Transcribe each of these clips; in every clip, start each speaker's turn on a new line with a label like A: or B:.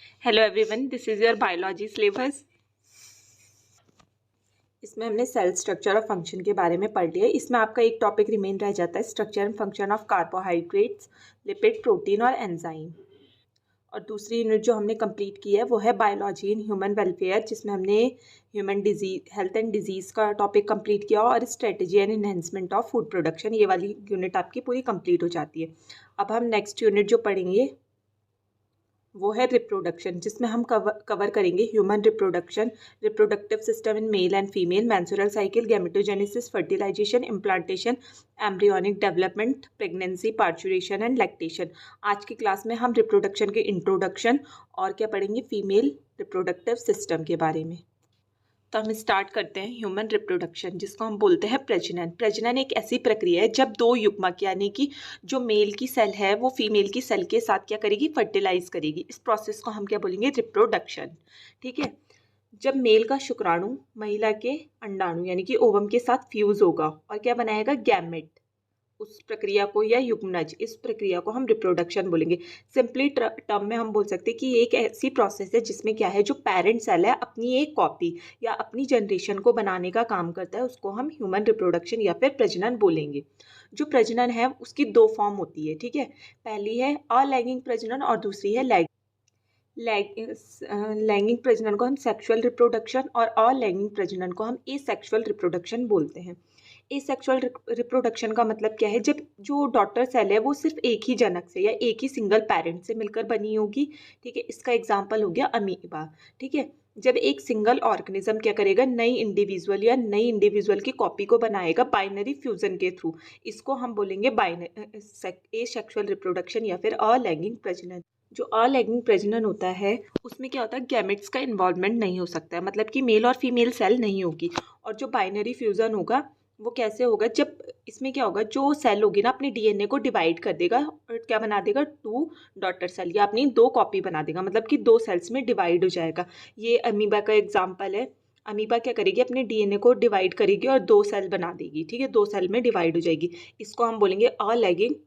A: Hello everyone, this is your biology syllabus. इसमें हमने cell structure और फंक्शन के बारे में पढ़ लिया। इसमें आपका एक टॉपिक रिमेन रह जाता है, structure and function of carbohydrates, lipid, protein और एंजाइम। और दूसरी यूनिट जो हमने कंप्लीट की है वो है बायोलॉजी इन ह्यूमन वेलफेयर, जिसमें हमने human disease, health and disease का टॉपिक कंप्लीट किया और strategy and enhancement of food production. ये वाली यूनिट आपकी पूरी कंप्लीट हो जाती है। अब हम नेक्स्ट यूनिट जो पढ़ेंगे वो है रिप्रोडक्शन, जिसमें हम कवर करेंगे human reproduction, reproductive system in male and female, menstrual cycle, gametogenesis, fertilisation, implantation, embryonic development, pregnancy, parturition and lactation. आज की क्लास में हम रिप्रोडक्शन के इंट्रोडक्शन और क्या पढ़ेंगे, फीमेल रिप्रोडक्टिव सिस्टम के बारे में। तो हम स्टार्ट करते हैं ह्यूमन रिप्रोडक्शन, जिसको हम बोलते हैं प्रजनन। प्रजनन एक ऐसी प्रक्रिया है जब दो युग्मक यानी कि जो मेल की सेल है वो फीमेल की सेल के साथ क्या करेगी, फर्टिलाइज करेगी। इस प्रोसेस को हम क्या बोलेंगे, रिप्रोडक्शन। ठीक है। जब मेल का शुक्राणु महिला के अंडाणु यानी कि ओवम के साथ फ्यूज होगा और क्या बनाएगा, गैमेट, उस प्रक्रिया को या युग्मनज, इस प्रक्रिया को हम रिप्रोडक्शन बोलेंगे। सिंपली टर्म में हम बोल सकते हैं कि ये एक ऐसी प्रोसेस है जिसमें क्या है, जो पेरेंट सेल है अपनी एक कॉपी या अपनी जनरेशन को बनाने का काम करता है, उसको हम ह्यूमन रिप्रोडक्शन या फिर प्रजनन बोलेंगे। जो प्रजनन है उसकी दो फॉर्म होती है। ठीक है। पहली है अलैंगिक प्रजनन और दूसरी है लैंगिक प्रजनन को हम सेक्सुअल रिप्रोडक्शन और अलैंगिक प्रजनन को हम एसेक्सुअल रिप्रोडक्शन बोलते हैं। एसेक्सुअल रिप्रोडक्शन का मतलब क्या है, जब जो डॉटर सेल है वो सिर्फ एक ही जनक से या एक ही सिंगल पेरेंट से मिलकर बनी होगी। ठीक है। इसका एग्जाम्पल हो गया अमीबा। ठीक है। जब एक सिंगल ऑर्गेनिज्म क्या करेगा, नई इंडिविजुअल या नई इंडिविजुअल की कॉपी को बनाएगा बाइनरी फ्यूजन के थ्रू, इसको हम बोलेंगे एसेक्सुअल रिप्रोडक्शन या फिर अलैंगिक प्रजनन। जो अलैंगिक प्रजनन होता है उसमें क्या होता है, गैमेट्स का इन्वॉल्वमेंट नहीं हो सकता है, मतलब कि मेल और फीमेल सेल नहीं होगी। और जो बाइनरी फ्यूजन होगा वो कैसे होगा, जब इसमें क्या होगा, जो सेल होगी ना अपने डीएनए को डिवाइड कर देगा और क्या बना देगा, टू डॉटर सेल या अपनी दो कॉपी बना देगा, मतलब कि दो सेल्स में डिवाइड हो जाएगा। ये अमीबा का एग्जाम्पल है। अमीबा क्या करेगी, अपने डीएनए को डिवाइड करेगी और दो सेल बना देगी। ठीक है। दो सेल में डिवाइड हो जाएगी। इसको हम बोलेंगे अलैंगिक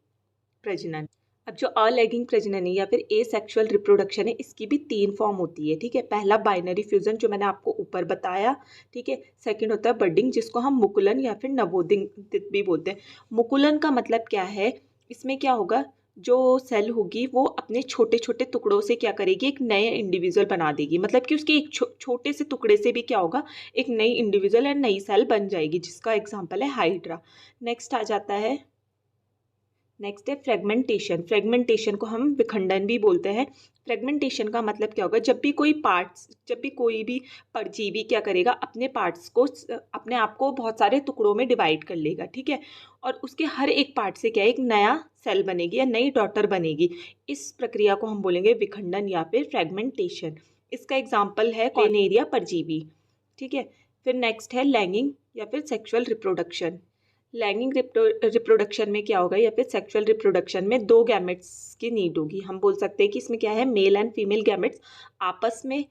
A: प्रजनन। अब जो अलैंगिक प्रजनन है या फिर एसेक्सुअल रिप्रोडक्शन है, इसकी भी तीन फॉर्म होती है। ठीक है। पहला बाइनरी फ्यूजन जो मैंने आपको ऊपर बताया। ठीक है। सेकंड होता है बडिंग, जिसको हम मुकुलन या फिर नवोदित भी बोलते हैं। मुकुलन का मतलब क्या है, इसमें क्या होगा, जो सेल होगी वो अपने छोटे छोटे टुकड़ों से क्या करेगी, एक नए इंडिविजुअल बना देगी, मतलब कि उसके एक छोटे से टुकड़े से भी क्या होगा, एक नई इंडिविजुअल या नई सेल बन जाएगी, जिसका एग्जाम्पल है हाइड्रा। नेक्स्ट आ जाता है, नेक्स्ट है फ्रेगमेंटेशन। फ्रेगमेंटेशन को हम विखंडन भी बोलते हैं। फ्रेगमेंटेशन का मतलब क्या होगा, जब भी कोई भी परजीवी क्या करेगा, अपने पार्ट्स को, अपने आप को बहुत सारे टुकड़ों में डिवाइड कर लेगा। ठीक है। और उसके हर एक पार्ट से क्या है, एक नया सेल बनेगी या नई डॉटर बनेगी। इस प्रक्रिया को हम बोलेंगे विखंडन या फिर फ्रेगमेंटेशन। इसका एग्जाम्पल है कॉर्नेरिया परजीवी। ठीक है। फिर नेक्स्ट है लैंगिक या फिर सेक्सुअल रिप्रोडक्शन। लैंगिक रिप्रोडक्शन में क्या होगा, या फिर सेक्सुअल रिप्रोडक्शन में दो गैमेट्स की नीड होगी। हम बोल सकते हैं कि इसमें क्या है, मेल एंड फीमेल गैमेट्स आपस में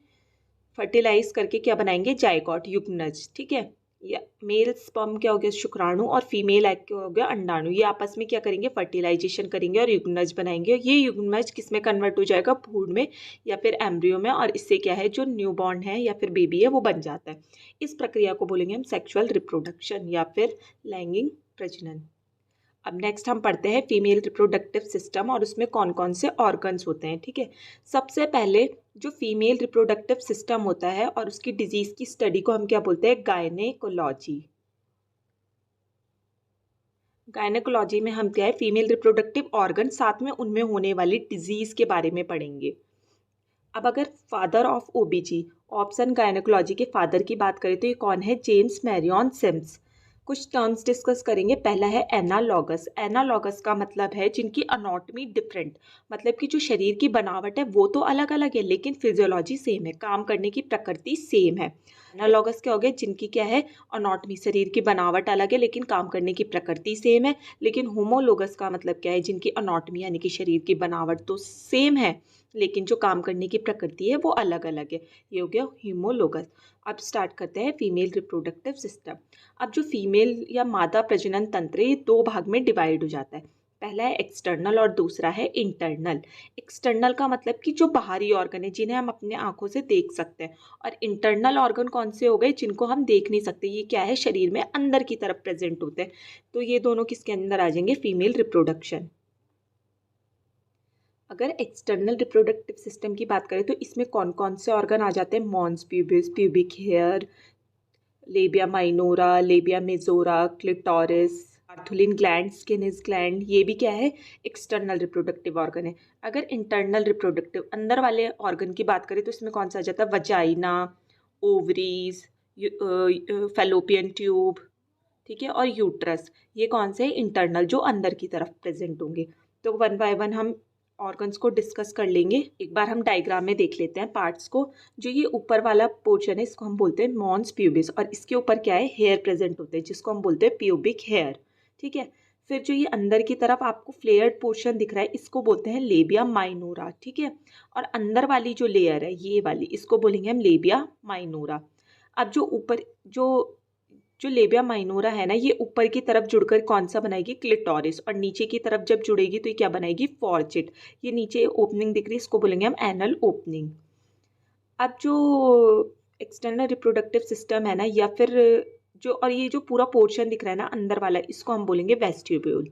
A: फर्टिलाइज करके क्या बनाएंगे, जायगोट, युग्मनज। ठीक है। या मेल स्पर्म क्या हो गया, शुक्राणु, और फीमेल एग क्या हो गया, अंडाणु। ये आपस में क्या करेंगे, फर्टिलाइजेशन करेंगे और युग्मनज बनाएंगे। ये युग्मनज किस में कन्वर्ट हो जाएगा, भ्रूण में या फिर एम्ब्रियो में, और इससे क्या है, जो न्यूबॉर्न है या फिर बेबी है वो बन जाता है। इस प्रक्रिया को बोलेंगे हम सेक्सुअल रिप्रोडक्शन या फिर लैंगिक प्रजनन। अब नेक्स्ट हम पढ़ते हैं फीमेल रिप्रोडक्टिव सिस्टम और उसमें कौन कौन से ऑर्गन्स होते हैं। ठीक है। सबसे पहले जो फीमेल रिप्रोडक्टिव सिस्टम होता है और उसकी डिजीज की स्टडी को हम क्या बोलते हैं, गायनेकोलॉजी। गायनेकोलॉजी में हम क्या है, फीमेल रिप्रोडक्टिव ऑर्गन, साथ में उनमें होने वाली डिजीज के बारे में पढ़ेंगे। अब अगर फादर ऑफ ओबीजी, ऑप्शन गायनेकोलॉजी के फादर की बात करें तो ये कौन है, जेम्स मैरियन सिम्स। कुछ टर्म्स डिस्कस करेंगे। पहला है एनालॉगस। एनालॉगस का मतलब है जिनकी अनॉटमी डिफरेंट, मतलब कि जो शरीर की बनावट है वो तो अलग अलग है लेकिन फिजियोलॉजी सेम है, काम करने की प्रकृति सेम है। एनालॉगस क्या हो गया, जिनकी क्या है, अनॉटमी, शरीर की बनावट अलग है लेकिन काम करने की प्रकृति सेम है। लेकिन होमोलोगस का मतलब क्या है, जिनकी अनॉटमी यानी कि शरीर की बनावट तो सेम है लेकिन जो काम करने की प्रकृति है वो अलग अलग है। ये हो गया हीमोलोगस। अब स्टार्ट करते हैं फीमेल रिप्रोडक्टिव सिस्टम। अब जो फीमेल या मादा प्रजनन तंत्र है ये दो भाग में डिवाइड हो जाता है। पहला है एक्सटर्नल और दूसरा है इंटरनल। एक्सटर्नल का मतलब कि जो बाहरी ऑर्गन है जिन्हें हम अपने आंखों से देख सकते हैं, और इंटरनल ऑर्गन कौन से हो गए जिनको हम देख नहीं सकते। ये क्या है, शरीर में अंदर की तरफ प्रेजेंट होते हैं। तो ये दोनों किसके अंदर आ जाएंगे, फीमेल रिप्रोडक्शन। अगर एक्सटर्नल रिप्रोडक्टिव सिस्टम की बात करें तो इसमें कौन कौन से ऑर्गन आ जाते हैं, mons pubis, pubic hair, labia minora, labia majora, clitoris, Bartholin gland, Skene's gland, ये भी क्या है, एक्सटर्नल रिप्रोडक्टिव ऑर्गन है। अगर इंटरनल रिप्रोडक्टिव अंदर वाले ऑर्गन की बात करें तो इसमें कौन सा आ जाता है, वजाइना, ओवरीज, फैलोपियन ट्यूब, ठीक है, और यूट्रस। ये कौन से इंटरनल जो अंदर की तरफ प्रेजेंट होंगे। तो वन बाय वन हम ऑर्गन्स को डिस्कस कर लेंगे। एक बार हम डायग्राम में देख लेते हैं पार्ट्स को। जो ये ऊपर वाला पोर्शन है इसको हम बोलते हैं मॉन्स प्यूबिस, और इसके ऊपर क्या है, हेयर प्रेजेंट होते हैं जिसको हम बोलते हैं प्यूबिक हेयर, ठीक है। फिर जो ये अंदर की तरफ आपको फ्लेयर्ड पोर्शन दिख रहा है इसको बोलते हैं लेबिया माइनोरा, ठीक है। और अंदर वाली जो लेयर है ये वाली, इसको बोलेंगे हम लेबिया माइनोरा। अब जो ऊपर जो लेबिया माइनोरा है ना, ये ऊपर की तरफ जुड़कर कौन सा बनाएगी, क्लिटोरिस, और नीचे की तरफ जब जुड़ेगी तो ये क्या बनाएगी, फॉर्चिट। ये नीचे ओपनिंग दिख रही है इसको बोलेंगे हम एनल ओपनिंग। अब जो एक्सटर्नल रिप्रोडक्टिव सिस्टम है ना, या फिर जो, और ये जो पूरा पोर्शन दिख रहा है ना अंदर वाला, इसको हम बोलेंगे वेस्टिब्यूल।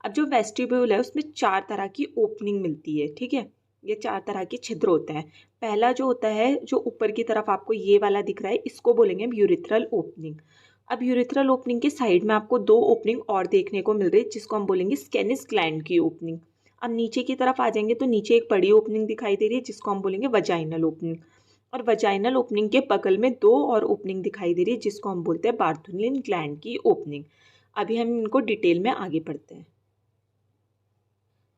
A: अब जो वेस्टिब्यूल है उसमें 4 तरह की ओपनिंग मिलती है, ठीक है। ये 4 तरह के छिद्र होते हैं। पहला जो होता है, जो ऊपर की तरफ आपको ये वाला दिख रहा है, इसको बोलेंगे हम यूरिथ्रल ओपनिंग। अब यूरिथ्रल ओपनिंग के साइड में आपको 2 ओपनिंग और देखने को मिल रही है जिसको हम बोलेंगे स्केनिस ग्लैंड की ओपनिंग। अब नीचे की तरफ आ जाएंगे तो नीचे एक बड़ी ओपनिंग दिखाई दे रही है जिसको हम बोलेंगे वजाइनल ओपनिंग, और वजाइनल ओपनिंग के बगल में 2 और ओपनिंग दिखाई दे रही है जिसको हम बोलते हैं बार्थुलिन ग्लैंड की ओपनिंग। अभी हम इनको डिटेल में आगे पढ़ते हैं।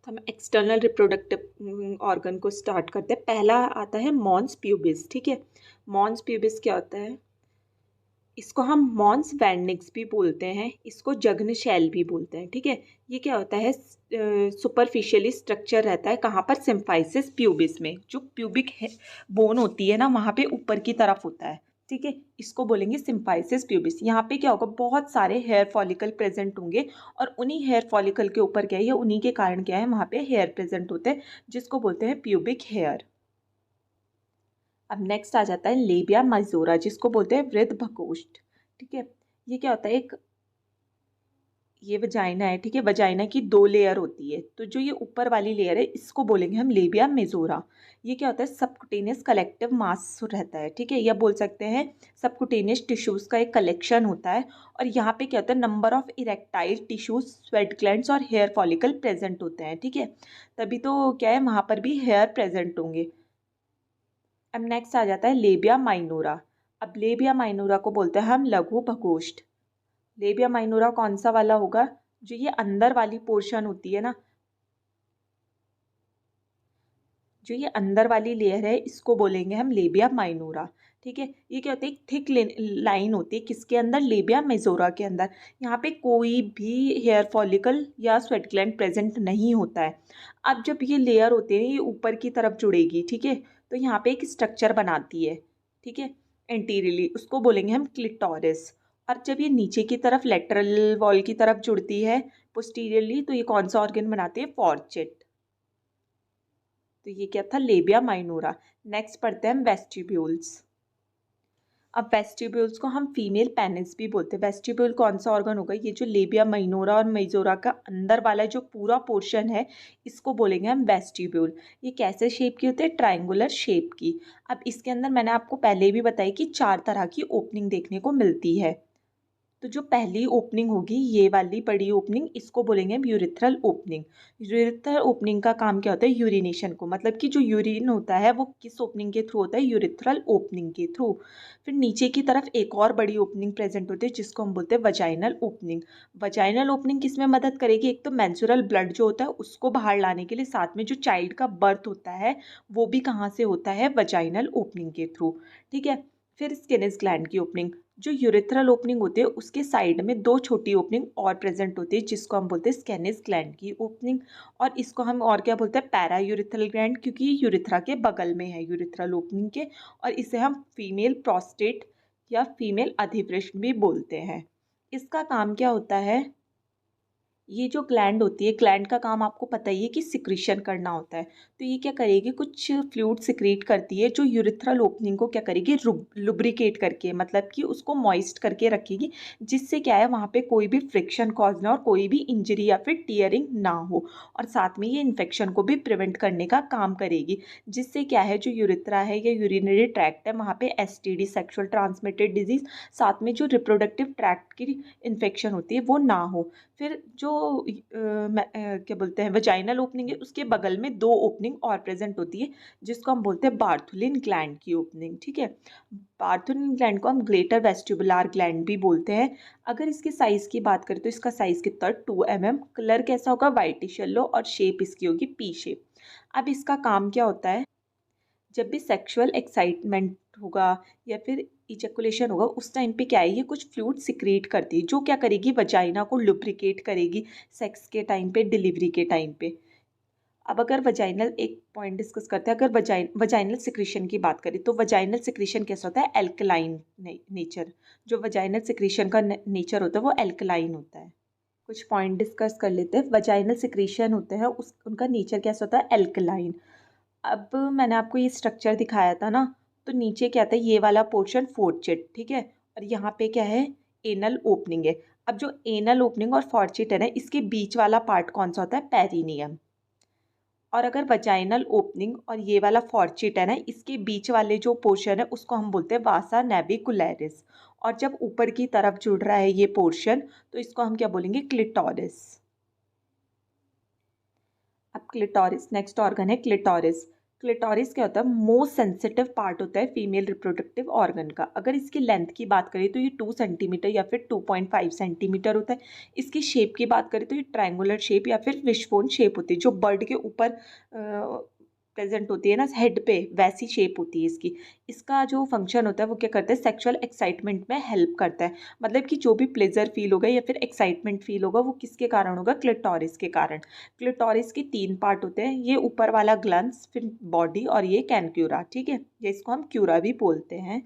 A: तो हम एक्सटर्नल रिप्रोडक्टिव ऑर्गन को स्टार्ट करते हैं। पहला आता है मॉन्स प्यूबिस, ठीक है। मॉन्स प्यूबिस क्या होता है, इसको हम मॉन्स वैंडिक्स भी बोलते हैं, इसको जग्न शैल भी बोलते हैं, ठीक है। ये क्या होता है, सुपरफिशियली स्ट्रक्चर रहता है कहाँ पर, सिम्फाइसिस प्यूबिस में। जो प्यूबिक बोन होती है ना वहाँ पे ऊपर की तरफ होता है, ठीक है। इसको बोलेंगे सिम्फाइसिस प्यूबिस। यहाँ पे क्या होगा, बहुत सारे हेयर फॉलिकल प्रेजेंट होंगे, और उन्हीं हेयर फॉलिकल के ऊपर क्या है, या उन्हीं के कारण क्या है, वहाँ पे हेयर प्रेजेंट होते हैं जिसको बोलते हैं प्यूबिक हेयर। अब नेक्स्ट आ जाता है लेबिया माइजोरा जिसको बोलते हैं वृद्ध प्रकोष्ठ, ठीक है। ये क्या होता है, एक ये वजाइना है, ठीक है। वजाइना की 2 लेयर होती है, तो जो ये ऊपर वाली लेयर है इसको बोलेंगे हम लेबिया मेजोरा। ये क्या होता है, सबकुटेनियस कलेक्टिव मास रहता है, ठीक है। या बोल सकते हैं सबकुटेनियस टिश्यूज का एक कलेक्शन होता है, और यहाँ पे क्या होता है, number of erectile tissues, sweat glands और हेयर फॉलिकल प्रेजेंट होते हैं, ठीक है। तभी तो क्या है, वहाँ पर भी हेयर प्रेजेंट होंगे। अब नेक्स्ट आ जाता है लेबिया माइनोरा। अब लेबिया माइनोरा को बोलते हैं हम लघु प्रकोष्ठ। लेबिया माइनोरा कौन सा वाला होगा, जो ये अंदर वाली पोर्शन होती है ना, जो ये अंदर वाली लेयर है इसको बोलेंगे हम लेबिया माइनोरा, ठीक है। ये क्या होता है, एक थिक लाइन होती है किसके अंदर, लेबिया मेजोरा के अंदर। यहाँ पे कोई भी हेयर फॉलिकल या स्वेट ग्लैंड प्रेजेंट नहीं होता है। अब जब ये लेयर होती है ये ऊपर की तरफ जुड़ेगी, ठीक है, तो यहाँ पे एक स्ट्रक्चर बनाती है, ठीक है, एंटीरियरली, उसको बोलेंगे हम क्लिटोरिस। और जब ये नीचे की तरफ लेटरल वॉल की तरफ जुड़ती है पोस्टीरियरली, तो ये कौन सा ऑर्गन बनाती है, फॉर्चेट। तो ये क्या था, लेबिया माइनोरा। नेक्स्ट पढ़ते हैं हम वेस्टिब्यूल्स। अब वेस्टिब्यूल्स को हम फीमेल पेनिस भी बोलते हैं। वेस्टिब्यूल कौन सा ऑर्गन होगा, ये जो लेबिया माइनोरा और मेजोरा का अंदर वाला जो पूरा पोर्शन है इसको बोलेंगे हम वेस्टिब्यूल। ये कैसे शेप की होते हैं, ट्रायंगुलर शेप की। अब इसके अंदर मैंने आपको पहले भी बताया कि 4 तरह की ओपनिंग देखने को मिलती है। तो जो पहली ओपनिंग होगी ये वाली बड़ी ओपनिंग, इसको बोलेंगे हम यूरिथ्रल ओपनिंग। यूरिथ्रल ओपनिंग का काम क्या होता है, यूरिनेशन को, मतलब कि जो यूरिन होता है वो किस ओपनिंग के थ्रू होता है, यूरिथ्रल ओपनिंग के थ्रू। फिर नीचे की तरफ एक और बड़ी ओपनिंग प्रेजेंट होती है जिसको हम बोलते हैं वजाइनल ओपनिंग। वजाइनल ओपनिंग किस में मदद करेगी, एक तो मेंस्ट्रुअल ब्लड जो होता है उसको बाहर लाने के लिए, साथ में जो चाइल्ड का बर्थ होता है वो भी कहाँ से होता है, वजाइनल ओपनिंग के थ्रू, ठीक है। फिर स्किनिस ग्लैंड की ओपनिंग, जो यूरिथ्रल ओपनिंग होती है उसके साइड में 2 छोटी ओपनिंग और प्रेजेंट होती है जिसको हम बोलते हैं स्केनिस ग्लैंड की ओपनिंग। और इसको हम और क्या बोलते हैं, पैरा यूरिथ्रल ग्लैंड, क्योंकि ये यूरिथ्रा के बगल में है यूरिथ्रल ओपनिंग के। और इसे हम फीमेल प्रोस्टेट या फीमेल अधिवृष्ण भी बोलते हैं। इसका काम क्या होता है, ये जो ग्लैंड होती है, ग्लैंड का काम आपको पता ही है कि सिक्रीशन करना होता है। तो ये क्या करेगी, कुछ फ्लूइड सिक्रीट करती है जो यूरिथ्रल ओपनिंग को क्या करेगी, लुब्रिकेट करके, मतलब कि उसको मॉइस्ट करके रखेगी, जिससे क्या है वहाँ पे कोई भी फ्रिक्शन कॉज ना और कोई भी इंजरी या फिर टीयरिंग ना हो। और साथ में ये इन्फेक्शन को भी प्रिवेंट करने का काम करेगी, जिससे क्या है जो यूरिथ्रा है या यूरिनरी ट्रैक्ट है वहाँ पे एसटीडी, सेक्सुअल ट्रांसमिटेड डिजीज, साथ में जो रिप्रोडक्टिव ट्रैक्ट की इन्फेक्शन होती है वो ना हो। फिर जो क्या बोलते हैं वजाइनल ओपनिंग है, उसके बगल में दो ओपनिंग और प्रेजेंट होती है, जिसको हम बोलते हैं बार्थुलिन ग्लैंड की ओपनिंग। ठीक है, बार्थुलिन ग्लैंड को हम ग्रेटर वेस्टिबुलर ग्लैंड भी बोलते हैं। अगर इसके साइज की बात करें तो इसका साइज कितना है, 2 mm। कलर कैसा होगा, वाइटिश येलो, और शेप इसकी होगी पी शेप। अब इसका काम क्या होता है, जब भी सेक्सुअल एक्साइटमेंट होगा या फिर इजैकुलेशन होगा, उस टाइम पे क्या है, ये कुछ फ्लूइड सिक्रीट करती है जो क्या करेगी, वजाइना को लुब्रिकेट करेगी सेक्स के टाइम पे, डिलीवरी के टाइम पे। अब अगर वजाइनल, एक पॉइंट डिस्कस करते हैं, अगर वजाइनल सिक्रीशन की बात करें तो वजाइनल सिक्रीशन कैसा होता है, एल्कलाइन नेचर। जो वजाइनल सिक्रीशन का नेचर होता है वो एल्कलाइन होता है। कुछ पॉइंट डिस्कस कर लेते हैं। वजाइनल सिक्रीशन होते हैं उनका नेचर कैसा होता है, एल्कलाइन। अब मैंने आपको ये स्ट्रक्चर दिखाया था ना, तो नीचे क्या था, ये वाला पोर्शन फोर्चिट, ठीक है, और यहाँ पे क्या है, एनल ओपनिंग है। अब जो एनल ओपनिंग और फोर्चिट है ना, इसके बीच वाला पार्ट कौन सा होता है, पेरिनियम। और अगर वजाइनल ओपनिंग और ये वाला फोर्चिट है ना, इसके बीच वाले जो पोर्शन है उसको हम बोलते हैं वासा नेविकुलरिस। और जब ऊपर की तरफ जुड़ रहा है ये पोर्शन, तो इसको हम क्या बोलेंगे, क्लिटोरिस। अब क्लिटोरिस, नेक्स्ट ऑर्गन है क्लिटोरिस। क्लिटोरिस क्या होता है, मोस्ट सेंसिटिव पार्ट होता है फीमेल रिप्रोडक्टिव ऑर्गन का। अगर इसकी लेंथ की बात करें तो ये 2 सेंटीमीटर या फिर 2.5 सेंटीमीटर होता है। इसकी शेप की बात करें तो ये ट्रायंगुलर शेप या फिर विशबोन शेप होती है, जो बर्ड के ऊपर प्रेजेंट होती है ना हेड पे, वैसी शेप होती है इसकी। इसका जो फंक्शन होता है वो क्या करता है, सेक्सुअल एक्साइटमेंट में हेल्प करता है। मतलब कि जो भी प्लेजर फील होगा या फिर एक्साइटमेंट फील होगा वो किसके कारण होगा, क्लिटोरिस के कारण। क्लिटोरिस के 3 पार्ट होते हैं, ये ऊपर वाला ग्लंस, फिर बॉडी, और ये कैनक्यूरा। ठीक है, ये इसको हम क्यूरा भी बोलते हैं।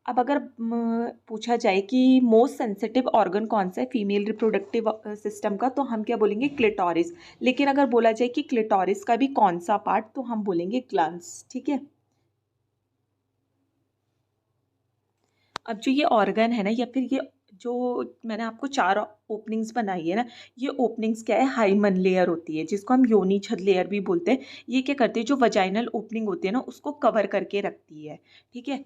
A: अब अगर पूछा जाए कि मोस्ट सेंसिटिव ऑर्गन कौन सा है फीमेल रिप्रोडक्टिव सिस्टम का, तो हम क्या बोलेंगे, क्लिटोरिस। लेकिन अगर बोला जाए कि क्लिटोरिस का भी कौन सा पार्ट, तो हम बोलेंगे ग्लैंड्स। ठीक है, अब जो ये ऑर्गन है ना, या फिर ये जो मैंने आपको 4 ओपनिंग्स बनाई है ना, ये ओपनिंग्स क्या है, हाइमन लेयर होती है, जिसको हम योनि छद लेयर भी बोलते हैं। ये क्या करती है, जो वजाइनल ओपनिंग होती है ना उसको कवर करके रखती है। ठीक है,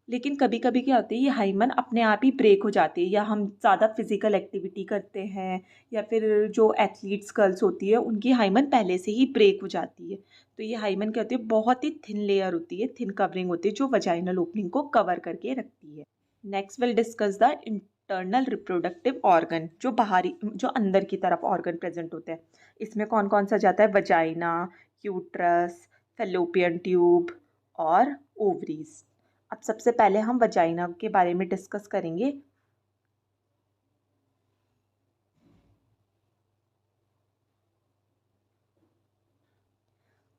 A: लेकिन कभी कभी क्या होता है, ये हाइमन अपने आप ही ब्रेक हो जाती है, या हम ज़्यादा फिजिकल एक्टिविटी करते हैं, या फिर जो एथलीट्स गर्ल्स होती है उनकी हाइमन पहले से ही ब्रेक हो जाती है। तो ये हाइमन क्या होती है, बहुत ही थिन लेयर होती है, थिन कवरिंग होती है, जो वजाइनल ओपनिंग को कवर करके रखती है। Next will discuss the internal reproductive organ, जो बाहरी, जो अंदर की तरफ ऑर्गन प्रेजेंट होते हैं। इसमें कौन कौन सा जाता है, वजाइना, यूट्रस, फेलोपियन ट्यूब और ओवरीज। अब सबसे पहले हम वजाइना के बारे में डिस्कस करेंगे।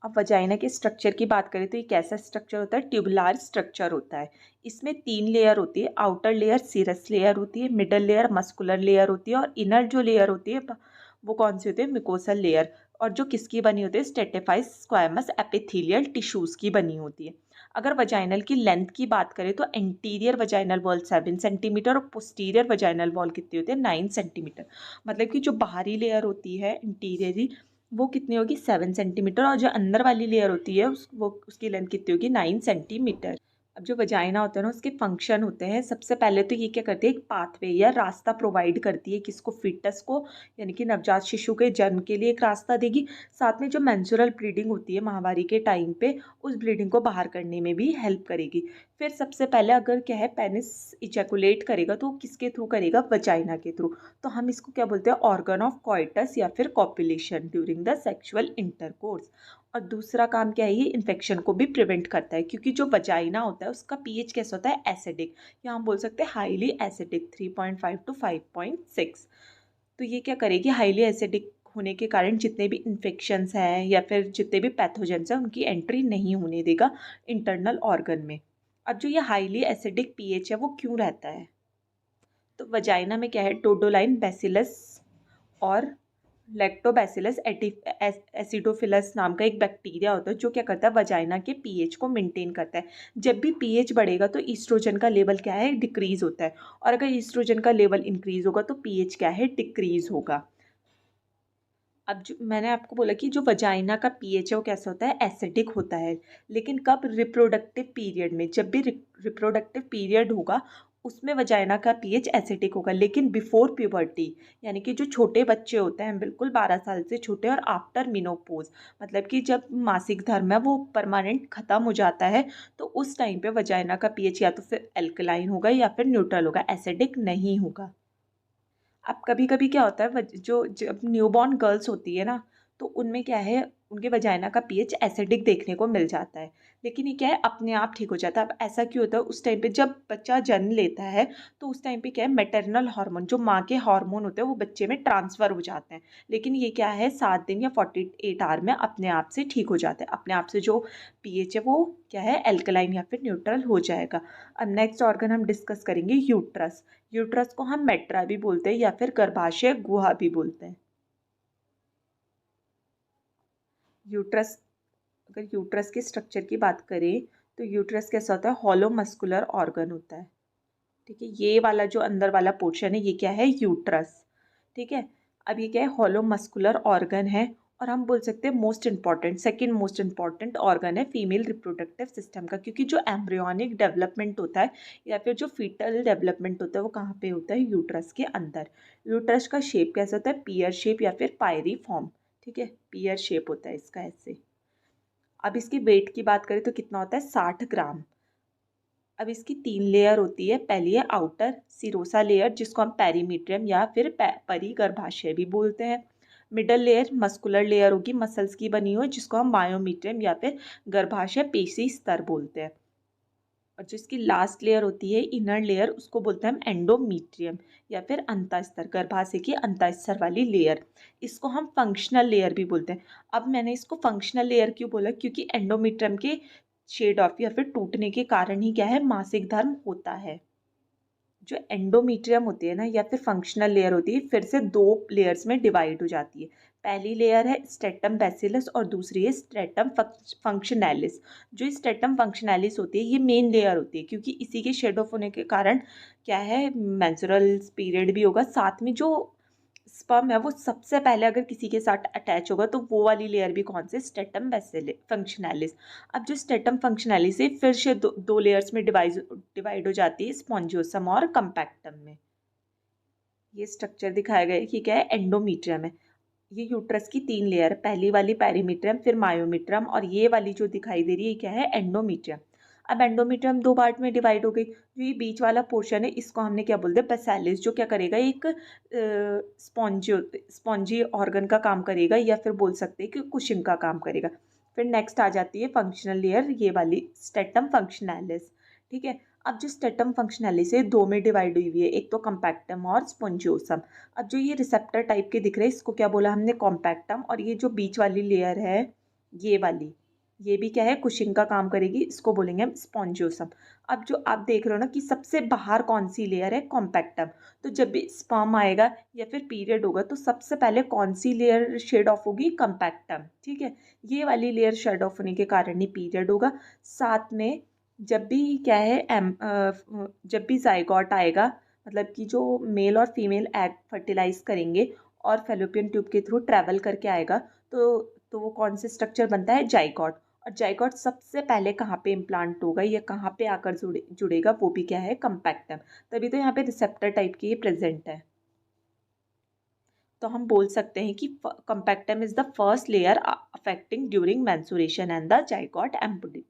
A: अब वजाइना के स्ट्रक्चर की बात करें तो ये कैसा स्ट्रक्चर होता है, ट्यूबुलर स्ट्रक्चर होता है। इसमें 3 लेयर होती है, आउटर लेयर सीरस लेयर होती है, मिडल लेयर मस्कुलर लेयर होती है, और इनर जो लेयर होती है वो कौन सी होती है, मिकोसल लेयर। और जो किसकी बनी होती है, स्टेटिफाइड स्क्वामस एपिथेलियल टिश्यूज की बनी होती है। अगर वजाइनल की लेंथ की बात करें तो एंटीरियर वजाइनल वॉल 7 सेंटीमीटर और पोस्टीरियर वजाइनल वॉल कितनी होती है, 9 सेंटीमीटर। मतलब कि जो बाहरी लेयर होती है इंटीरियरी, वो कितनी होगी, 7 सेंटीमीटर, और जो अंदर वाली लेयर होती है वो उसकी लेंथ कितनी होगी, 9 सेंटीमीटर। अब जो वजाइना होता है ना, उसके फंक्शन होते हैं, सबसे पहले तो ये क्या करती है, एक पाथवे या रास्ता प्रोवाइड करती है किसको, फिटस को, यानी कि नवजात शिशु के जन्म के लिए एक रास्ता देगी। साथ में जो मेंस्ट्रुअल ब्लीडिंग होती है माहवारी के टाइम पे, उस ब्लीडिंग को बाहर करने में भी हेल्प करेगी। फिर सबसे पहले अगर क्या है, पेनिस इजैकुलेट करेगा तो किसके थ्रू करेगा, वजाइना के थ्रू। तो हम इसको क्या बोलते हैं, ऑर्गन ऑफ कॉइटस या फिर copulation during the sexual intercourse. और दूसरा काम क्या है, ये इन्फेक्शन को भी प्रिवेंट करता है, क्योंकि जो वजाइना होता है उसका पीएच कैसा होता है, एसिडिक, या हम बोल सकते हैं हाईली एसिडिक, 3.5 to 5.6। तो ये क्या करेगी, हाईली एसिडिक होने के कारण जितने भी इन्फेक्शंस हैं या फिर जितने भी पैथोजेंस हैं उनकी एंट्री नहीं होने देगा इंटरनल ऑर्गन में। अब जो ये हाईली एसिडिक पीएच है वो क्यों रहता है, तो वजाइना में क्या है, डोडोलाइन बैसिलस और लैक्टोबैसिलस एसिडोफिलस नाम का एक बैक्टीरिया होता है जो क्या करता है, वजाइना के पीएच को मेंटेन करता है। जब भी पीएच बढ़ेगा तो ईस्ट्रोजन का लेवल क्या है, डिक्रीज होता है, और अगर ईस्ट्रोजन का लेवल इंक्रीज होगा तो पीएच क्या है, डिक्रीज होगा। अब जो मैंने आपको बोला कि जो वजाइना का पीएच है वो कैसा होता है, एसिडिक होता है। लेकिन कब, रिप्रोडक्टिव पीरियड में, जब भी रिप्रोडक्टिव पीरियड होगा उसमें वजाइना का पीएच एसिडिक होगा। लेकिन बिफोर प्यूबर्टी, यानी कि जो छोटे बच्चे होते हैं बिल्कुल 12 साल से छोटे, और आफ्टर मिनोपोज, मतलब कि जब मासिक धर्म है वो परमानेंट खत्म हो जाता है, तो उस टाइम पे वजाइना का पीएच या तो फिर एल्कलाइन होगा या फिर न्यूट्रल होगा, एसिडिक नहीं होगा। अब कभी कभी क्या होता है, जो जब न्यूबॉर्न गर्ल्स होती है ना, तो उनमें क्या है, उनके वजाइना का पीएच एसिडिक देखने को मिल जाता है। लेकिन ये क्या है, अपने आप ठीक हो जाता है। अब ऐसा क्यों होता है, उस टाइम पे जब बच्चा जन्म लेता है तो उस टाइम पे क्या है, मैटरनल हार्मोन, जो माँ के हार्मोन होते हैं वो बच्चे में ट्रांसफ़र हो जाते हैं। लेकिन ये क्या है, 7 दिन या 48 आवर में अपने आप से ठीक हो जाते हैं, अपने आप से जो पीएच है वो क्या है, एल्कलाइन या फिर न्यूट्रल हो जाएगा। अब नेक्स्ट ऑर्गन हम डिस्कस करेंगे, यूट्रस। यूट्रस को हम मेट्रा भी बोलते हैं या फिर गर्भाशय गुहा भी बोलते हैं। यूट्रस, अगर यूट्रस के स्ट्रक्चर की बात करें तो यूट्रस कैसा होता है, हॉलो मस्कुलर ऑर्गन होता है। ठीक है, ये वाला जो अंदर वाला पोर्शन है ये क्या है, यूट्रस। ठीक है, अब ये क्या है, हॉलो मस्कुलर ऑर्गन है। और हम बोल सकते हैं most important, second most important organ है फीमेल रिप्रोडक्टिव सिस्टम का, क्योंकि जो एम्ब्रियोनिक डेवलपमेंट होता है या फिर जो फीटल डेवलपमेंट होता है वो कहाँ पे होता है, यूट्रस के अंदर। यूट्रस का शेप कैसा होता है, पियर शेप या फिर पायरी फॉर्म। ठीक है, पियर शेप होता है इसका ऐसे। अब इसकी वेट की बात करें तो कितना होता है, 60 ग्राम। अब इसकी 3 लेयर होती है, पहली है आउटर सिरोसा लेयर जिसको हम पेरीमीट्रियम या फिर परिगर्भाशय भी बोलते हैं। मिडल लेयर मस्कुलर लेयर होगी, मसल्स की बनी हुई, जिसको हम मायोमीट्रियम या फिर गर्भाशय पेशी स्तर बोलते हैं। और जो इसकी लास्ट लेयर होती है, इनर लेयर, उसको बोलते हैं हम एंडोमीट्रियम या फिर अंतःस्तर, गर्भाशय की अंतःस्तर वाली लेयर। इसको हम फंक्शनल लेयर भी बोलते हैं। अब मैंने इसको फंक्शनल लेयर क्यों बोला, क्योंकि एंडोमीट्रियम के शेड ऑफ या फिर टूटने के कारण ही क्या है, मासिक धर्म होता है। जो एंडोमीट्रियम होती है ना या फिर फंक्शनल लेयर होती है, फिर से 2 लेयर्स में डिवाइड हो जाती है। पहली लेयर है स्ट्रेटम बेसिलस और दूसरी है स्ट्रेटम फंक्शनैलिस। जो स्ट्रेटम फंक्शनैलिस होती है ये मेन लेयर होती है, क्योंकि इसी के शेड ऑफ होने के कारण क्या है, मेंस्ट्रुअल पीरियड भी होगा, साथ में जो स्पर्म है वो सबसे पहले अगर किसी के साथ अटैच होगा तो वो वाली लेयर भी कौन से, स्टेटम फंक्शनैलिस। अब जो स्टेटम फंक्शनैलिस है फिर से दो लेयर्स में डिवाइड हो जाती है, स्पॉन्जियोसम और कंपैक्टम में। ये स्ट्रक्चर दिखाया गया है कि क्या है, एंडोमीट्रियम है। ये यूट्रस की 3 लेयर, पहली वाली पेरीमीट्रियम, फिर मायोमीट्रियम, और ये वाली जो दिखाई दे रही है क्या है, एंडोमीट्रियम। अब एंडोमीट्रियम 2 पार्ट में डिवाइड हो गई। जो ये बीच वाला पोर्शन है इसको हमने क्या बोलते हैं, बेसिलस, जो क्या करेगा, एक स्पॉन्जी ऑर्गन का काम करेगा या फिर बोल सकते हैं कि कुशिंग का काम करेगा। फिर नेक्स्ट आ जाती है फंक्शनल लेयर, ये वाली स्टेटम फंक्शनैलिस। ठीक है, अब जो स्टेटम फंक्शनैलिस है 2 में डिवाइड हुई हुई है, एक तो कंपैक्टम और स्पॉन्जियोसम। अब जो ये रिसेप्टर टाइप के दिख रहे हैं इसको क्या बोला हमने, कॉम्पैक्टम। और ये जो बीच वाली लेयर है ये वाली, ये भी क्या है, कुशिंग का काम करेगी, इसको बोलेंगे हम स्पॉन्जियोसम। अब जो आप देख रहे हो ना कि सबसे बाहर कौन सी लेयर है, कॉम्पैक्टम। तो जब भी स्पर्म आएगा या फिर पीरियड होगा तो सबसे पहले कौन सी लेयर शेड ऑफ होगी, कॉम्पैक्टम। ठीक है, ये वाली लेयर शेड ऑफ होने के कारण ही पीरियड होगा। साथ में जब भी क्या है जब भी जाइगोट आएगा, मतलब कि जो मेल और फीमेल एग फर्टिलाइज करेंगे और फेलोपियन ट्यूब के थ्रू ट्रैवल करके आएगा, तो वो कौन से स्ट्रक्चर बनता है, जाइगोट। और जाइगोट सबसे पहले कहाँ पे इम्प्लांट होगा या कहाँ पे आकर जुड़ेगा, वो भी क्या है, कंपैक्टम। तभी तो यहाँ पे रिसेप्टर टाइप की ये प्रेजेंट है। तो हम बोल सकते हैं कि compactum is the first layer affecting during menstruation and the zygote embryo.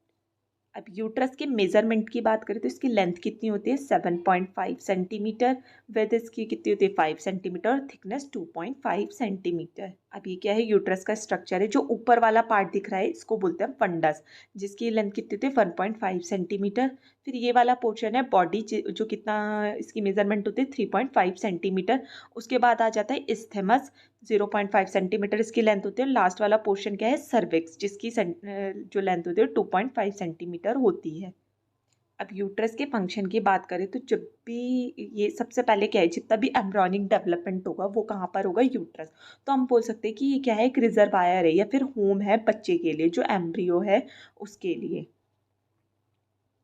A: अब यूट्रस के मेजरमेंट की बात करें तो इसकी लेंथ कितनी होती है, 7.5 सेंटीमीटर। विड्थ इसकी कितनी होती है, 5 सेंटीमीटर। और थिकनेस 2.5 सेंटीमीटर। अब ये क्या है, यूट्रस का स्ट्रक्चर है। जो ऊपर वाला पार्ट दिख रहा है इसको बोलते हैं फंडस, जिसकी लेंथ कितनी होती है, 1.5 सेंटीमीटर। फिर ये वाला पोर्शन है बॉडी, जो कितना इसकी मेजरमेंट होती है, 3.5 सेंटीमीटर। उसके बाद आ जाता है इस्थेमस, 0.5 सेंटीमीटर इसकी लेंथ होती है। लास्ट वाला पोर्शन क्या है, सर्विक्स, जिसकी जो लेंथ होती है 2.5 सेंटीमीटर होती है। अब यूट्रस के फंक्शन की बात करें तो जब भी ये सबसे पहले क्या है, जितना भी एम्ब्रॉनिक डेवलपमेंट होगा वो कहाँ पर होगा, यूट्रस। तो हम बोल सकते हैं कि ये क्या है, एक रिजर्वायर है या फिर होम है बच्चे के लिए, जो एम्ब्रियो है उसके लिए।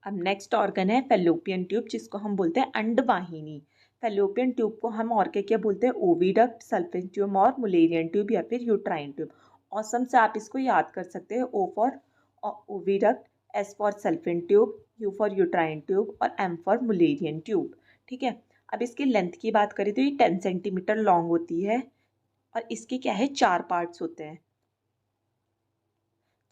A: अब नेक्स्ट ऑर्गन है फेलोपियन ट्यूब, जिसको हम बोलते हैं अंडवाहिनी। फेलोपियन ट्यूब को हम और क्या क्या बोलते हैं, ओविडक्ट, सल्फेन ट्यूब और मुलेरियन ट्यूब या फिर यूट्राइन ट्यूब। ऑसम से आप इसको याद कर सकते हैं, O for oviduct, S for salpinx tube, U for uterine tube और एम फॉर मुलेरियन ट्यूब। ठीक है। अब इसकी लेंथ की बात करें तो ये 10 सेंटीमीटर लॉन्ग होती है और इसके क्या है, 4 पार्ट्स होते हैं।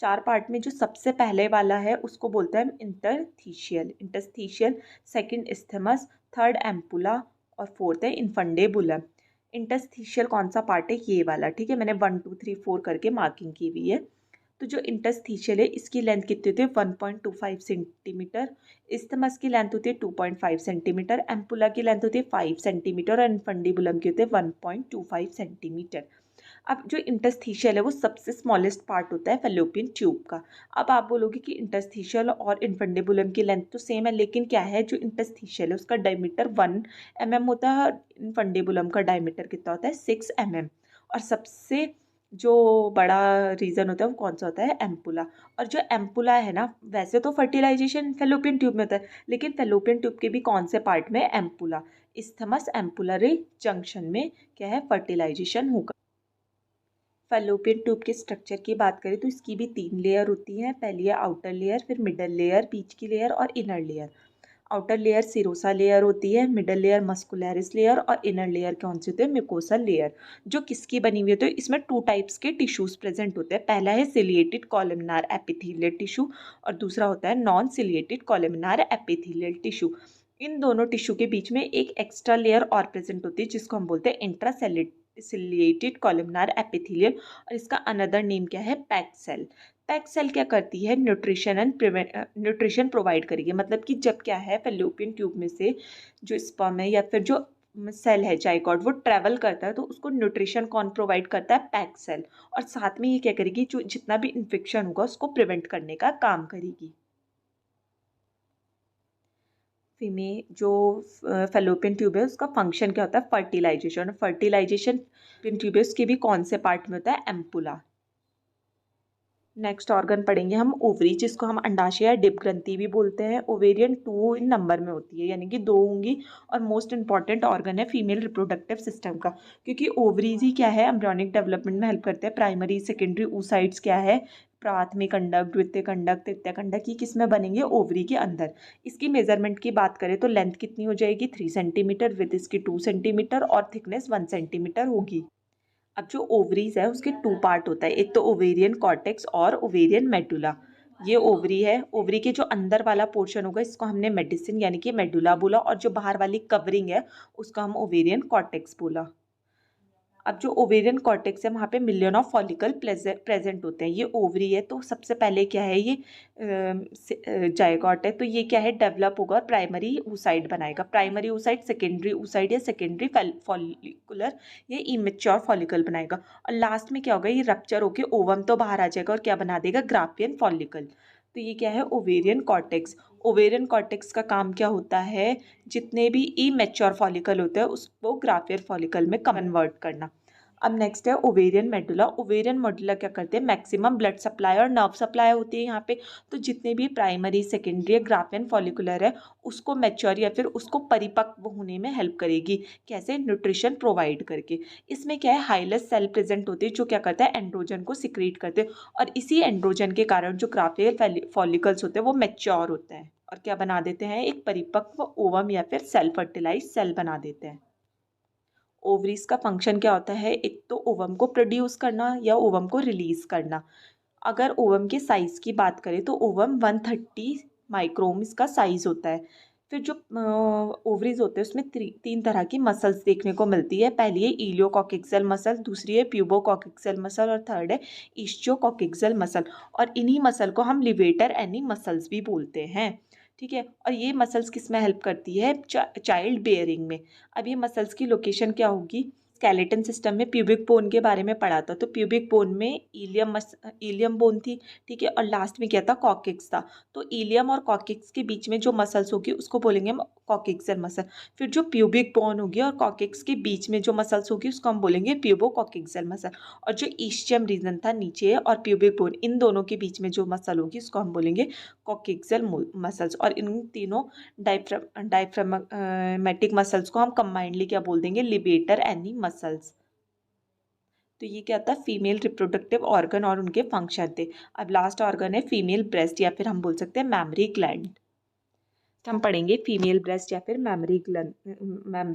A: 4 पार्ट में जो सबसे पहले वाला है उसको बोलते हैं इंटरस्थीशियल, इंटरस्थीशियल, सेकंड इस्थमस, थर्ड एम्पुला और फोर्थ है इनफंडेबुलम। इंटरस्थीशियल कौन सा पार्ट है, ये वाला। ठीक है, मैंने 1 2 3 4 करके मार्किंग की हुई है। तो जो इंटरस्थीशियल है इसकी लेंथ कितनी होती है, 1.25 सेंटीमीटर। इस्थमस की लेंथ होती है 2.5 सेंटीमीटर, एम्पुला की लेंथ होती है 5 सेंटीमीटर और इनफंडिबुलम की होती है 1.25 सेंटीमीटर। अब जो इंटरस्थीशियल है वो सबसे स्मॉलेस्ट पार्ट होता है फेलोपियन ट्यूब का। अब आप बोलोगे कि इंटरस्थीशियल और इनफंडेबुलम की लेंथ तो सेम है, लेकिन क्या है, जो इंटरस्थीशियल है उसका डायमीटर 1 mm होता है और इनफंडेबुलम का डायमीटर कितना होता है, 6 mm। और सबसे जो बड़ा रीज़न होता है वो कौन सा होता है, एम्पुला। और जो एम्पुला है ना, वैसे तो फर्टिलाइजेशन फेलोपियन ट्यूब में होता है, लेकिन फेलोपियन ट्यूब के भी कौन से पार्ट में, एम्पुला, इस्थमस एम्पुलरी जंक्शन में क्या है, फर्टिलाइजेशन होगा। फैलोपियन ट्यूब के स्ट्रक्चर की बात करें तो इसकी भी 3 लेयर होती हैं। पहली है आउटर लेयर, फिर मिडल लेयर, बीच की लेयर और inner layer. Outer layer serosa layer होती है, मिडल लेयर मस्कुलरिस लेयर और इनर लेयर कौन सी होती है, म्यूकोसल लेयर। जो किसकी बनी हुई होती है, इसमें 2 टाइप्स के टिश्यूज प्रेजेंट होते हैं। पहला है सिलिएटेड कॉलमनार एपिथेलियल टिश्यू और दूसरा होता है non ciliated columnar epithelial tissue. इन दोनों टिश्यू के बीच में एक एक्स्ट्रा लेयर और प्रेजेंट होती है जिसको हम बोलते हैं इंट्रासेल्युलेटेड कॉलमनार एपिथेलियल, और इसका अनदर नेम क्या है, पैक्ड सेल। पैक्ड सेल क्या करती है, न्यूट्रिशन प्रोवाइड करेगी। मतलब कि जब क्या है, फैलोपियन ट्यूब में से जो स्पर्म है या फिर जो सेल है जाइगोट, वो ट्रेवल करता है तो उसको न्यूट्रिशन कौन प्रोवाइड करता है, पैक्ड सेल। और साथ में ये क्या करेगी, जो जितना भी इन्फेक्शन होगा उसको प्रिवेंट करने का काम करेगी। फीमेल जो फैलोपियन ट्यूब है उसका फंक्शन क्या होता है, फर्टिलाइजेशन। फर्टिलाइजेशन ट्यूब है उसके भी कौन से पार्ट में होता है, एम्पुला। नेक्स्ट ऑर्गन पढ़ेंगे हम ओवरी, जिसको हम अंडाशय या डिप ग्रंथि भी बोलते हैं। ओवेरियन 2 इन नंबर में होती है, यानी कि 2 होंगी, और मोस्ट इंपॉर्टेंट ऑर्गन है फीमेल रिप्रोडक्टिव सिस्टम का, क्योंकि ओवरीज ही क्या है, एम्ब्रियोनिक डेवलपमेंट में हेल्प करते हैं। प्राइमरी सेकेंडरी oocytes क्या है, प्राथमिक अंडक, द्वितीयक अंडक, तृतीयक अंडक, ये किस में बनेंगे, ओवरी के अंदर। इसकी मेजरमेंट की बात करें तो लेंथ कितनी हो जाएगी, 3 सेंटीमीटर, विथ इसकी 2 सेंटीमीटर और थिकनेस 1 सेंटीमीटर होगी। अब जो ओवरीज है उसके 2 पार्ट होता है, एक तो ओवेरियन कॉर्टेक्स और ओवेरियन मेडुला। ये ओवरी है, ओवरी के जो अंदर वाला पोर्शन होगा इसको हमने मेडिसिन यानी कि मेडुला बोला, और जो बाहर वाली कवरिंग है उसका हम ओवेरियन कॉर्टेक्स बोला। अब जो ओवेरियन कॉर्टेक्स है वहाँ पे मिलियन ऑफ फॉलिकल प्रेजेंट होते हैं। ये ओवरी है तो सबसे पहले क्या है, ये जायगॉट है, तो ये क्या है, डेवलप होगा और प्राइमरी oocyte बनाएगा। प्राइमरी oocyte, सेकेंडरी oocyte या सेकेंडरी फॉलिकुलर, ये इमेच्योर फॉलिकल बनाएगा। और लास्ट में क्या होगा, ये रप्चर होकर ओवम तो बाहर आ जाएगा और क्या बना देगा, ग्राफियन फॉलिकल। तो ये क्या है, ओवेरियन कॉर्टेक्स। ओवेरियन कॉर्टेक्स का काम क्या होता है, जितने भी इमेच्योर फॉलिकल होते हैं उसको ग्राफियर फॉलिकल में कन्वर्ट करना। अब नेक्स्ट है ओवेरियन मेडुला। ओवेरियन मेडुला क्या करते हैं, मैक्सिमम ब्लड सप्लाई और नर्व सप्लाई होती है यहाँ पे। तो जितने भी प्राइमरी सेकेंडरी ग्राफियन फॉलिकुलर है उसको मैच्योर या फिर उसको परिपक्व होने में हेल्प करेगी। कैसे, न्यूट्रिशन प्रोवाइड करके। इसमें क्या है, हाइलस सेल प्रेजेंट होते हैं जो क्या करता है, एंड्रोजन को सिक्रीट करते हैं, और इसी एंड्रोजन के कारण जो ग्राफियल फॉलिकल्स होते हैं वो मैच्योर होते हैं और क्या बना देते हैं, एक परिपक्व ओवम या फिर सेल फर्टिलाइज सेल बना देते हैं। ओवरीज का फंक्शन क्या होता है, एक तो ओवम को प्रोड्यूस करना या ओवम को रिलीज करना। अगर ओवम के साइज की बात करें तो ओवम 130 माइक्रोम इसका साइज होता है। फिर जो ओवरीज होते हैं उसमें 3 तरह की मसल्स देखने को मिलती है। पहली है इलियोकॉकिक्सल मसल, दूसरी है प्यूबोकॉकिक्सल मसल और थर्ड है इस्चियोकॉकिक्सल मसल। और इन्हीं मसल को हम लिवेटर एनी मसल्स भी बोलते हैं। ठीक है, और ये मसल्स किस में हेल्प करती है, चाइल्ड बेयरिंग में। अब ये मसल्स की लोकेशन क्या होगी, स्केलेटन सिस्टम में प्यूबिक बोन के बारे में पढ़ा था। तो प्यूबिक बोन में इलियम बोन थी, ठीक है, और लास्ट में क्या था, कॉकिक्स था। तो इलियम और कॉकिक्स के बीच में जो मसल्स होगी उसको बोलेंगे हम कॉकिक्सल मसल। फिर जो प्यूबिक बोन होगी और कॉकिक्स के बीच में जो मसल्स होगी उसको हम बोलेंगे प्यूबो कॉकिक्सल मसल। और जो ईस्चियम रीजन था नीचे और प्यूबिक बोन, इन दोनों के बीच में जो मसल होगी उसको हम बोलेंगे कॉकिक्सल मसल्स। और इन तीनों डायफ्रामेटिक मसल्स को हम कंबाइंडली क्या बोल देंगे, लिबेटर एनी मसल्स। तो ये क्या था, फीमेल रिप्रोडक्टिव ऑर्गन और उनके फंक्शन थे। अब लास्ट ऑर्गन है फीमेल ब्रेस्ट, या फिर हम बोल सकते हैं मैमरी ग्लैंड। हम पढ़ेंगे फीमेल ब्रेस्ट या फिर मैमरी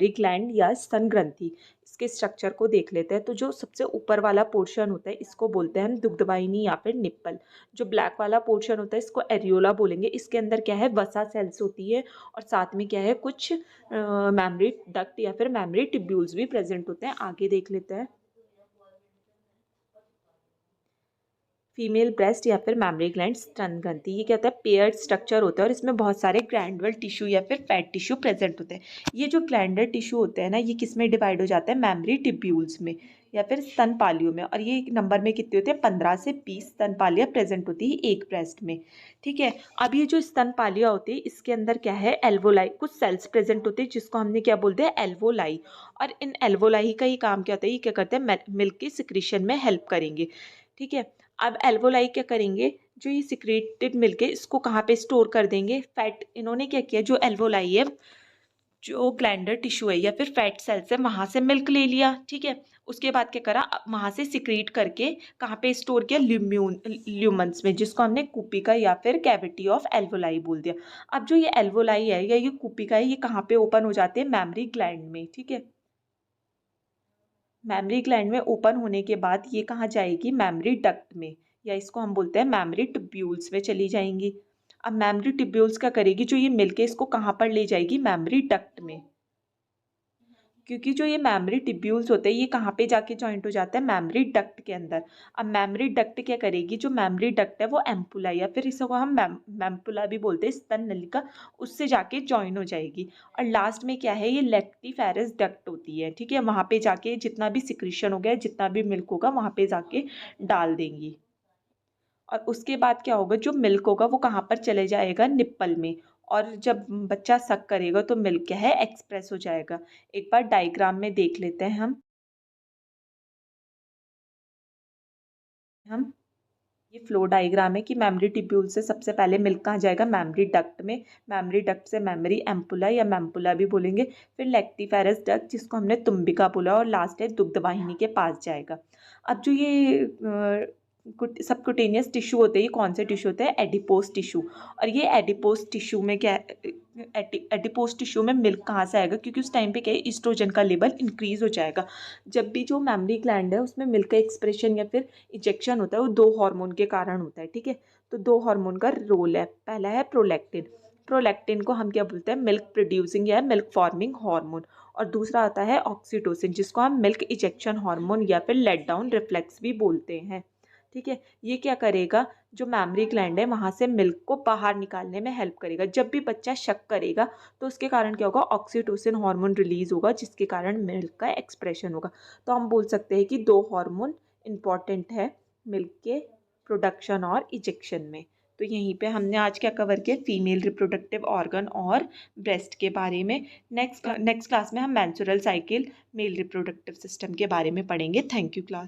A: ग्लैंड या स्तन ग्रंथि। इसके स्ट्रक्चर को देख लेते हैं। तो जो सबसे ऊपर वाला पोर्शन होता है इसको बोलते हैं हम दुग्धवाहिनी या फिर निप्पल। जो ब्लैक वाला पोर्शन होता है इसको एरियोला बोलेंगे। इसके अंदर क्या है, वसा सेल्स होती है और साथ में क्या है, कुछ मैमरी डक्ट या फिर मैमरी टिब्यूल्स भी प्रेजेंट होते हैं। आगे देख लेते हैं। फीमेल ब्रेस्ट या फिर मैमरी ग्लैंड स्तन ग्रंथि, ये क्या होता है, पेयर्ड स्ट्रक्चर होता है और इसमें बहुत सारे ग्लैंडुलर टिश्यू या फिर फैट टिश्यू प्रेजेंट होते हैं। ये जो ग्लैंडुलर टिश्यू होते हैं ना, ये किस में डिवाइड हो जाता है, मैमरी टिब्यूल्स में या फिर स्तनपालियों में। और ये नंबर में कितने होते हैं, 15 से 20 स्तनपालियाँ प्रेजेंट होती है एक ब्रेस्ट में, ठीक है। अब ये जो स्तनपालियाँ होती है इसके अंदर क्या है, एल्वोलाई, कुछ सेल्स प्रेजेंट होते हैं जिसको हमने क्या बोलते हैं, एल्वोलाई। और इन एल्वोलाई का ही काम क्या होता है, ये क्या करते हैं, मिल्क के सिक्रीशन में हेल्प करेंगे, ठीक है। अब एल्वोलाई क्या करेंगे, जो ये सिक्रेटेड मिल्क है इसको कहाँ पे स्टोर कर देंगे, फैट। इन्होंने क्या किया, जो एल्वोलाई है, जो ग्लैंडर टिश्यू है या फिर फैट सेल्स है, वहाँ से मिल्क ले लिया, ठीक है। उसके बाद क्या करा, वहाँ से सिक्रीट करके कहाँ पे स्टोर किया, ल्यूमन्स में, जिसको हमने कूपिका या फिर कैविटी ऑफ एल्वोलाई बोल दिया। अब जो ये एल्वोलाई है या ये कूपिका है, ये कहाँ पे ओपन हो जाते हैं, मैमरी ग्लैंड में, ठीक है। मैमरी ग्लैंड में ओपन होने के बाद ये कहाँ जाएगी, मैमरी डक्ट में, या इसको हम बोलते हैं मैमरी ट्यूब्यूल्स में चली जाएंगी। अब मैमरी ट्यूब्यूल्स क्या करेगी, जो ये मिलके इसको कहाँ पर ले जाएगी, मैमरी डक्ट में। क्योंकि जो ये मैमरी ट्यूब्यूल्स होते हैं ये कहाँ पे जाके जॉइंट हो जाता है, मैमरी डक्ट के अंदर। अब मैमरी डक्ट क्या करेगी, जो मैमरी डक्ट है वो एम्पुला या फिर इसको हम मैम्पुला भी बोलते हैं, स्तन नलिका, उससे जाके जॉइन हो जाएगी। और लास्ट में क्या है, ये लेक्टिफेरस डक्ट होती है, ठीक है। वहाँ पे जाके जितना भी सिक्रीशन हो गया, जितना भी मिल्क होगा वहाँ पे जाके डाल देंगी। और उसके बाद क्या होगा, जो मिल्क होगा वो कहाँ पर चले जाएगा, निप्पल में। और जब बच्चा सक करेगा तो मिल्क क्या है, एक्सप्रेस हो जाएगा। एक बार डायग्राम में देख लेते हैं हम ये फ्लो डायग्राम है कि मैमरी ट्यूब्यूल से सबसे पहले मिल्क कहाँ जाएगा, मैमरी डक्ट में। मैमरी डक्ट से मैमरी एम्पुला या मैम्पुला भी बोलेंगे, फिर लेक्टिफेरस डक्ट जिसको हमने तुम्बिका बोला, और लास्ट है दुग्धवाहिनी के पास जाएगा। अब जो ये सबक्यूटेनियस टिश्यू होते हैं, ये कौन से टिश्यू होते हैं, एडिपोज टिश्यू। और ये एडिपोज टिश्यू में क्या, एडिपोज टिश्यू में मिल्क कहाँ से आएगा, क्योंकि उस टाइम पे क्या है, ईस्ट्रोजन का लेवल इंक्रीज हो जाएगा। जब भी जो मैमरी ग्लैंड है उसमें मिल्क का एक्सप्रेशन या फिर इजेक्शन होता है, वो दो हार्मोन के कारण होता है, ठीक है। तो दो हार्मोन का रोल है, पहला है प्रोलैक्टिन। प्रोलैक्टिन को हम क्या बोलते हैं, मिल्क प्रोड्यूसिंग या मिल्क फॉर्मिंग हार्मोन। और दूसरा आता है ऑक्सीटोसिन, जिसको हम मिल्क इजेक्शन हार्मोन या फिर लेट डाउन रिफ्लेक्स भी बोलते हैं, ठीक है। ये क्या करेगा, जो मैमरी ग्लैंड है वहाँ से मिल्क को बाहर निकालने में हेल्प करेगा। जब भी बच्चा शक करेगा तो उसके कारण क्या होगा, ऑक्सीटोसिन हार्मोन रिलीज होगा, जिसके कारण मिल्क का एक्सप्रेशन होगा। तो हम बोल सकते हैं कि दो हार्मोन इम्पॉर्टेंट है मिल्क के प्रोडक्शन और इजेक्शन में। तो यहीं पे हमने आज क्या कवर किया, फीमेल रिप्रोडक्टिव ऑर्गन और ब्रेस्ट के बारे में। नेक्स्ट क्लास में हम menstrual cycle, male reproductive system के बारे में पढ़ेंगे। Thank you class.